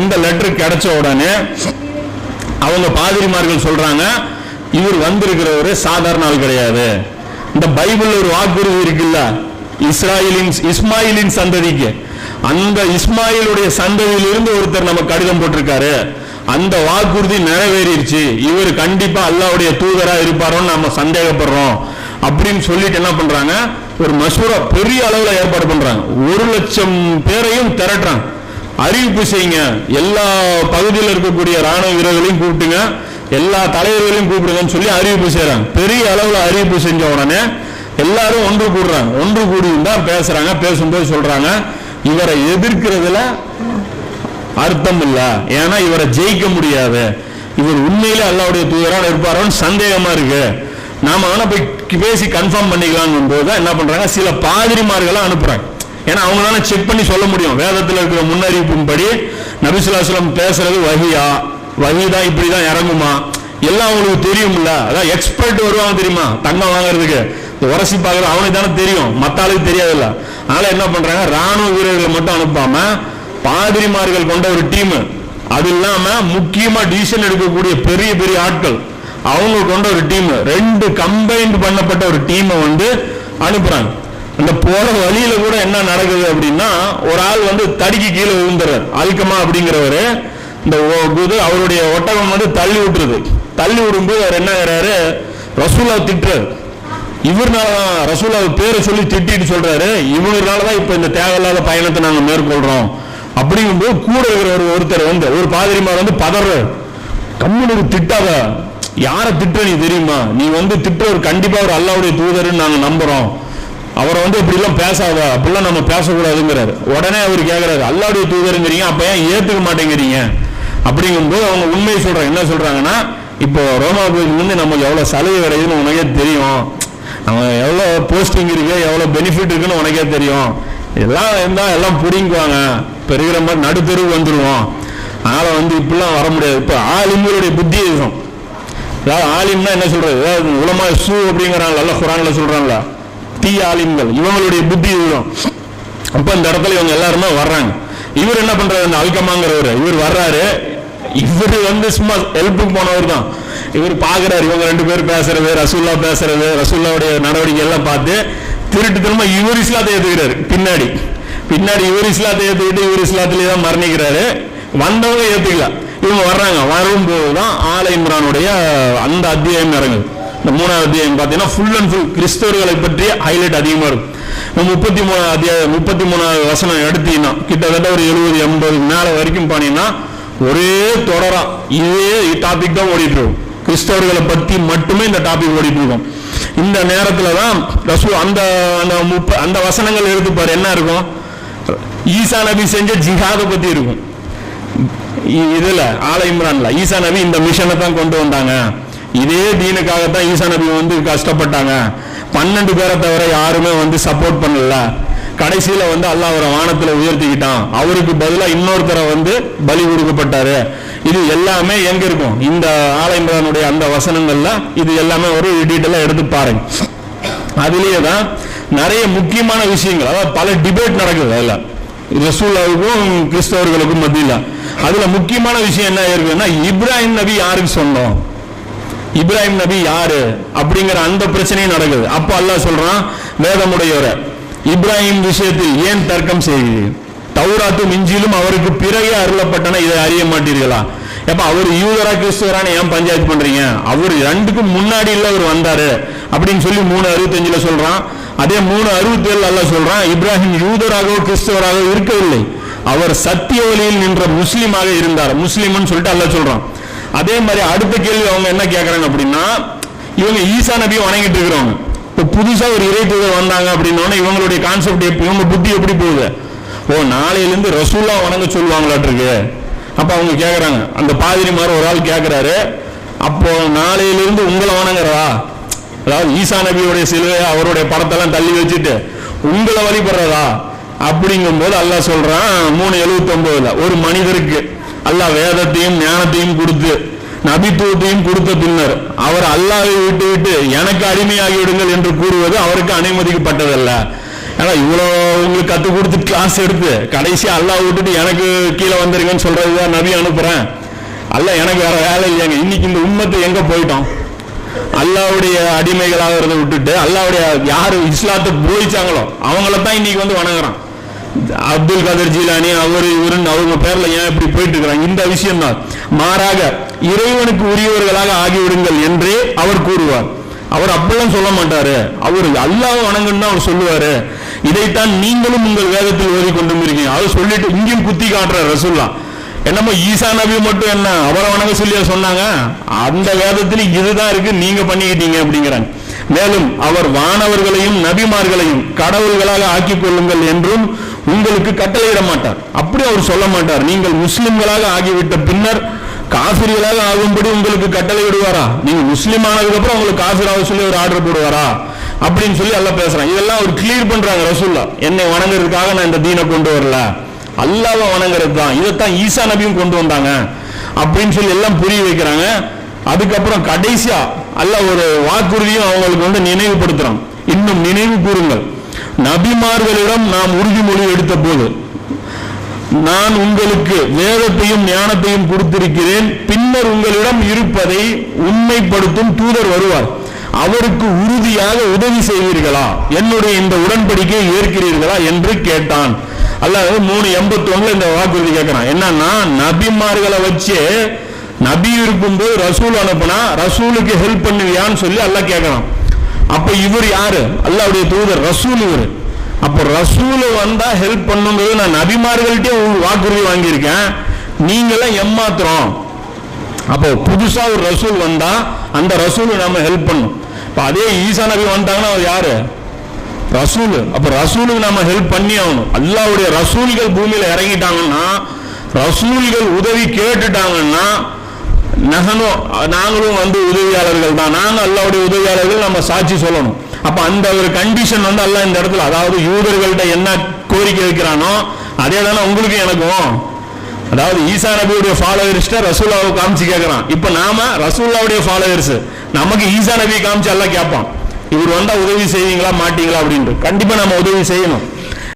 இந்த லெட்டர் கிடைச்ச உடனே அவங்க பாதிரிமார்கள் சொல்றாங்க, இவர் வந்திருக்கிறவரு சாதாரண ஆள் கிடையாது. இந்த பைபிள் ஒரு வாக்குறுதி இருக்குல்ல, இஸ்மாயிலின் சந்ததிக்கு, அந்த இஸ்மாயிலுடைய சந்ததியிலிருந்து ஒருத்தர் நம்ம கடிதம் போட்டிருக்காரு, அந்த வாக்குறுதி நிறைவேறிடுச்சு, இவர் கண்டிப்பா அல்லாஹ்வுடைய தூதரா இருப்பாரோன்னு நம்ம சந்தேகப்படுறோம் அப்படின்னு சொல்லிட்டு என்ன பண்றாங்க, ஒரு மசூரா பெரிய அளவுல ஏற்பாடு பண்றாங்க. 1,00,000 பேரையும் திரட்டுறாங்க. அறிவிப்பு செய்யுங்க, எல்லா பகுதியில் இருக்கக்கூடிய ராணுவ வீரர்களையும் கூப்பிட்டுங்க, எல்லா தலைவர்களையும் கூப்பிடுங்கன்னு சொல்லி அறிவிப்பு செய்யறாங்க. பெரிய அளவுல அறிவிப்பு செஞ்ச உடனே எல்லாரும் ஒன்று கூடுறாங்க. ஒன்று கூடி தான் பேசுறாங்க. பேசும்போது சொல்றாங்க, இவரை எதிர்க்கிறதுல அர்த்தம் இல்ல, ஏன்னா இவரை ஜெயிக்க முடியாது, இவர் உண்மையிலே அல்லாஹ்வுடைய தூதராக இருப்பாரோன்னு சந்தேகமா இருக்கு, நாம வேணா போய் பேசி கன்ஃபார்ம் பண்ணிக்கலாம் போது என்ன பண்றாங்க, சில பாதிரிமார்களை அனுப்புறாங்க. ஏன்னா அவங்க தானே செக் பண்ணி சொல்ல முடியும். வேதத்தில் இருக்கிற முன்னறிவிப்பின்படி நபி ஸல்லல்லாஹு அலைஹி வஸல்லம் பேசுறது வஹிதான் இப்படிதான் இறங்குமா எல்லாம் அவங்களுக்கு தெரியும்ல. அதான் எக்ஸ்பர்ட் வருவாங்க தெரியுமா, தங்கம் வாங்குறதுக்கு உரசி பார்க்கறது அவனுக்கு தானே தெரியும், மற்ற ஆளுக்கு தெரியாதுல்ல. அதனால என்ன பண்றாங்க, ராணுவ வீரர்களை மட்டும் அனுப்பாம பாதிரிமார்கள் கொண்ட ஒரு டீம், அது இல்லாம முக்கியமா டிசிஷன் எடுக்கக்கூடிய பெரிய பெரிய ஆட்கள் அவங்க கொண்ட ஒரு டீம், 2 கம்பைன்ட் பண்ணப்பட்ட ஒரு டீமை வந்து அனுப்புறாங்க. அந்த போற வழியில கூட என்ன நடக்குது அப்படின்னா, ஒரு ஆள் வந்து தடிக்கு கீழே விழுந்துறாரு. அல்கமா அப்படிங்கிறவரு இந்த அவருடைய ஒட்டகம் வந்து தள்ளி விட்டுருது. தள்ளி விடும்போது அவர் என்னங்கிறாரு, ரசூலா திட்டுறாரு. இவர்னாலதான் ரசூலா பேரை சொல்லி திட்டிட்டு சொல்றாரு, இவனாலதான் இப்ப இந்த தேவையில்லாத பயணத்தை நாங்க மேற்கொள்றோம் அப்படிங்கும்போது கூட இருக்கிற ஒருத்தர் வந்து ஒரு பாதிரிமார் வந்து பதறாரு, கம்முனுக்கு திட்டாத, யாரை திட்ட நீ தெரியுமா, நீ வந்து திட்டவர் கண்டிப்பா ஒரு அல்லாஹ்வுடைய தூதர்னு நாங்க நம்புறோம், அவரை வந்து இப்படி எல்லாம் பேசாத, அப்படிலாம் நம்ம பேசக்கூடாதுங்கிறாரு. உடனே அவர் கேட்கிறாரு, அல்லாஹ்வுடைய தூதருங்கிறீங்க, அப்ப ஏன் ஏத்துக்க மாட்டேங்கிறீங்க அப்படிங்கும்போது அவங்க உண்மையை சொல்றாங்க. என்ன சொல்றாங்கன்னா, இப்போ ரோமா கோயிலுக்கு வந்து நமக்கு எவ்வளவு சலுகை கிடைக்குதுன்னு உனக்கே தெரியும், நம்ம எவ்வளவு போஸ்டிங் இருக்கு, எவ்வளவு பெனிஃபிட் இருக்குன்னு உனக்கே தெரியும், எல்லாம் இருந்தா எல்லாம் புடிங்குவாங்க, பெருகிற மாதிரி நடுத்தெருவு வந்துருவோம், அதனால வந்து இப்படிலாம் வர முடியாது. இப்போ ஆலிம்களுடைய புத்தி இருக்கும். அதாவது ஆலிம்னா என்ன சொல்றது, அதாவது உலமா சூ அப்படிங்கிறாங்க, அல்ல குர்ஆன்ல சொல்றாங்களா, தீய ஆலிம்கள், இவங்களுடைய புத்தி இருக்கும். அப்ப இந்த இடத்துல இவங்க எல்லாருமே வர்றாங்க. இவர் என்ன பண்றாரு, இந்த அல்கமாங்கிறவர் இவர் வர்றாரு. இவர் வந்து சும்மா ஹெல்ப்புக்கு போனவர் தான். இவர் பாக்குறாரு இவங்க 2 பேர் பேசுறது, ரசூல்லா பேசுறது, ரசூல்லாவுடைய நடவடிக்கை எல்லாம் பார்த்து திருட்டு திரும்ப இவர் இஸ்லாத்தை ஏத்துக்கிறாரு. பின்னாடி இவர் இஸ்லாத்தை ஏத்துக்கிட்டு இவர் இஸ்லாத்திலேயே தான் மரணிக்கிறாரு. வந்தவங்க ஏத்துக்கல, இவங்க வர்றாங்க. வரும்போதுதான் ஆல இம்ரானுடைய அந்த அத்தியாயம் இறங்குது. இந்த 3வது அத்தியாயம் பார்த்தீங்கன்னா ஃபுல் அண்ட் ஃபுல் கிறிஸ்தவர்களை பற்றிய ஹைலைட் அதிகமா இருக்கும். 33வது வசனம் எடுத்தீங்கன்னா கிட்டத்தட்ட ஒரு 70-80 மேல வரைக்கும் போனீங்கன்னா ஒரே தொடரா இதே டாபிக் தான் ஓடிட்டு இருக்கும். கிறிஸ்தவர்களை பத்தி மட்டுமே இந்த டாபிக் ஓடிட்டு இருக்கும். இந்த நேரத்துல தான் ரசூல் அந்த வசனங்கள் எடுத்து பாரு, என்ன இருக்கும், ஈசா நபி செஞ்ச ஜிஹாத பத்தி இருக்கும். இதுல ஆல இம்ரான்ல ஈசா நபி இந்த மிஷனை தான் கொண்டு வந்தாங்க, இதே தீனுக்காகத்தான் ஈசா நபி வந்து கஷ்டப்பட்டாங்க, 12 பேரை தவிர யாருமே வந்து சப்போர்ட் பண்ணல, கடைசியில வந்து அல்லாஹ் அவரை வானத்துல உயர்த்திக்கிட்டான், அவருக்கு பதிலா இன்னொருத்தரை வந்து பலி கொடுக்கப்பட்டாரு. இது எல்லாமே எங்க இருக்கும், இந்த ஆல இம்ரானுடைய அந்த வசனங்கள்ல இது எல்லாமே ஒரு டீட்டெயிலா எடுத்து பாருங்க. அதுலயே தான் நிறைய முக்கியமான விஷயங்கள், அதாவது பல டிபேட் நடக்குது அதுல, ரசூலுல்லாஹுக்கும் கிறிஸ்தவர்களுக்கும் மத்தியில. அதுல முக்கியமான விஷயம் என்ன இருக்குன்னா, இப்ராஹிம் நபி யாருக்கு சொன்னோம், இப்ராஹிம் நபி யாரு அப்படிங்கிற அந்த பிரச்சனையும் நடக்குது. அப்ப அல்லாஹ் சொல்றான், வேதமுடையவரை இப்ராஹிம் விஷயத்தில் ஏன் தர்க்கம் செய்கிறீர்கள், தௌராத்தும் இஞ்சிலும் அவருக்கு பிறகு அருளப்பட்டன, இதை அறிய மாட்டீர்களா, எப்ப அவர் யூதரா கிறிஸ்துவரான ஏன் பஞ்சாயத்து பண்றீங்க, அவர் 2க்கும் முன்னாடி இல்ல அவர் வந்தாரு அப்படின்னு சொல்லி 3:65 சொல்றான். அதே 3:67 அல்லாஹ் சொல்றான், இப்ராஹிம் யூதராகவோ கிறிஸ்துவராகவோ இருக்கவில்லை, அவர் சத்திய வழியில் நின்ற முஸ்லீமாக இருந்தார், முஸ்லீம்னு சொல்லிட்டு அல்லாஹ் சொல்றான். அதே மாதிரி அடுத்த கேள்வி அவங்க என்ன கேட்கறாங்க அப்படின்னா, இவங்க ஈசா நபியை வணங்கிட்டு இருக்கிறவங்க, இப்போ புதுசா ஒரு இறை தூதர் வந்தாங்க அப்படின்னா இவங்களுடைய கான்செப்ட், இவங்க புத்தி எப்படி போகுது, ஓ நாளையிலிருந்து ரசூல்லா வணங்க சொல்லுவாங்களாட்டு இருக்கு. அப்ப அவங்க கேட்கறாங்க, அந்த பாதிரிமார் ஒரு ஆள் கேட்கிறாரு, அப்போ நாளையிலிருந்து உங்களை வணங்குறதா, அதாவது ஈசா நபியுடைய சிலுவை அவருடைய படத்தெல்லாம் தள்ளி வச்சுட்டு உங்களை வழிபடுறதா அப்படிங்கும் போது அல்லாஹ் சொல்றான் 3:79 ஒரு மனிதருக்கு அல்லாஹ் வேதத்தையும் ஞானத்தையும் கொடுத்து நபித்துவத்தையும் கொடுத்த பின்னர் அவர் அல்லாஹ்வை விட்டு எனக்கு அடிமையாகி விடுங்கள் என்று கூறுவது அவருக்கு அனுமதிக்கப்பட்டதல்ல. ஆனா இவ்வளோ உங்களுக்கு கற்றுக் கொடுத்து கிளாஸ் எடுத்து கடைசியா அல்லாஹ் விட்டுட்டு எனக்கு கீழே வந்துருங்கன்னு சொல்றதுதான் நபி அனுப்புறேன். அல்ல எனக்கு வேற வேலை இல்லையாங்க. இன்னைக்கு இந்த உம்மத்து எங்க போயிட்டோம்? அல்லாவுடைய அடிமைகளாகிறத விட்டுட்டு அல்லாவுடைய யாரு இஸ்லாத்தை போதிச்சாங்களோ அவங்கள தான் இன்னைக்கு வந்து வணங்குறான். அப்துல் கதர் ஜீலானி அவர் இவருன்னு அவங்க பேர்ல ஏன் இப்படி போயிட்டு இருக்கிறாங்க? இந்த விஷயம் தான். மாறாக இறைவனுக்கு உரியவர்களாக ஆகிவிடுங்கள் என்றே அவர் கூறுவார். அவர் அப்படிலாம் சொல்ல மாட்டாரு. அவர் அல்லாஹ் வணங்குன்னு அவர் சொல்லுவாரு. இதைத்தான் நீங்களும் உங்கள் வேதத்தில் ஓதி கொண்டு இருக்கீங்க. அவர் சொல்லிட்டு இங்கேயும் குத்தி காட்டுற ரசூல்லா. என்னமோ ஈசா நபி மட்டும் என்ன அவரை வணங்க சொல்லியா சொன்னாங்க? அந்த வேதத்தில் இதுதான் இருக்கு, நீங்க பண்ணிக்கிட்டீங்க அப்படிங்கிறாங்க. மேலும் அவர் வானவர்களையும் நபிமார்களையும் கடவுள்களாக ஆக்கிக் கொள்ளுங்கள் என்றும் உங்களுக்கு கட்டளையிட மாட்டார். அப்படி அவர் சொல்ல மாட்டார். நீங்கள் முஸ்லிம்களாக ஆகிவிட்ட பின்னர் காஃபிர்களாக ஆகும்படி உங்களுக்கு கட்டளையிடுவாரா? நீங்க முஸ்லீம் ஆனதுக்கு அப்புறம் உங்களுக்கு காஃபிராக சொல்லி ஒரு ஆர்டர் போடுவாரா அப்படின்னு சொல்லி எல்லாம் பேசுறாங்க. இதெல்லாம் அவர் கிளியர் பண்றாங்க. ரசூல்லா என்னை வணங்குறதுக்காக நான் இந்த தீனை கொண்டு வரல, அல்லாஹ்வை வணங்குறது தான். இதைத்தான் ஈசா நபியும் கொண்டு வந்தாங்க அப்படின்னு சொல்லி எல்லாம் புரிய வைக்கிறாங்க. அதுக்கப்புறம் கடைசியா அல்லாஹ் ஒரு வாக்குறுதியும் அவங்களுக்கு வந்து நினைவுபடுத்துறான். இன்னும் நினைவு கூறுங்கள், நபிமார்களிடம் நாம் உறுதிமொழி எடுத்த போது நான் உங்களுக்கு வேதத்தையும் ஞானத்தையும் கொடுத்திருக்கிறேன். பின்னர் உங்களிடம் இருப்பதை உண்மைப்படுத்தும் தூதர் வருவார். அவருக்கு உறுதியாக உதவி செய்வீர்களா? என்னுடைய இந்த உடன்படிக்கையை ஏற்கிறீர்களா என்று கேட்டான். அல்லாஹ் 3:81 இந்த வாக்குறுதி கேட்கிறான். என்னன்னா, நபிமார்களை வச்சு நபி இருக்கும்போது ரசூல் அனுப்புனா ரசூலுக்கு ஹெல்ப் பண்ணுவியான்னு சொல்லி அல்லாஹ் கேட்கறான். அப்ப இவர் யாரு? அல்லாஹ்வுடைய தூதர், ரசூல் இவர். அப்ப ரசூல் வந்தா ஹெல்ப் பண்ணுங்கிறது நான் நபிமார்கள்ட்டே வாக்குறுதி வாங்கியிருக்கேன், நீங்களாம் ஏமாத்துறோம். அப்போ புதுசா ஒரு ரசூல் வந்தா அந்த ரசூல் நாம ஹெல்ப் பண்ணும். இப்ப அதே ஈசா நபி வந்தாங்கன்னா அவர் யாரு? ரசூல். அப்ப ரசூலுக்கு நாம ஹெல்ப் பண்ணி ஆகணும். அல்லாஹ்வுடைய ரசூல்கள் பூமியில இறங்கிட்டாங்கன்னா, ரசூல்கள் உதவி கேட்டுட்டாங்கன்னா நாங்களும் வந்து உதவியாளர்கள் தான். நாங்க அல்லாஹ்வுடைய உதவியாளர்கள், நம்ம சாட்சி சொல்லணும். அப்ப அந்த ஒரு கண்டிஷன் வந்து அல்லாஹ் இந்த இடத்துல, அதாவது யூதர்கள்ட்ட என்ன கோரிக்கை வைக்கிறானோ அதே தானே உங்களுக்கு எனக்கும். அதாவது ஈசா நபியுடைய ஃபாலோவர்ஸ்ட ரசூல்லாவை காமிச்சு கேட்கிறான். இப்ப நாம ரசூல்லாவுடைய ஃபாலோவர்ஸ், நமக்கு ஈசா நபியை காமிச்சு எல்லாம் கேட்பான், இவர் வந்தா உதவி செய்வீங்களா மாட்டீங்களா அப்படின்ட்டு. கண்டிப்பா நம்ம உதவி செய்யணும்.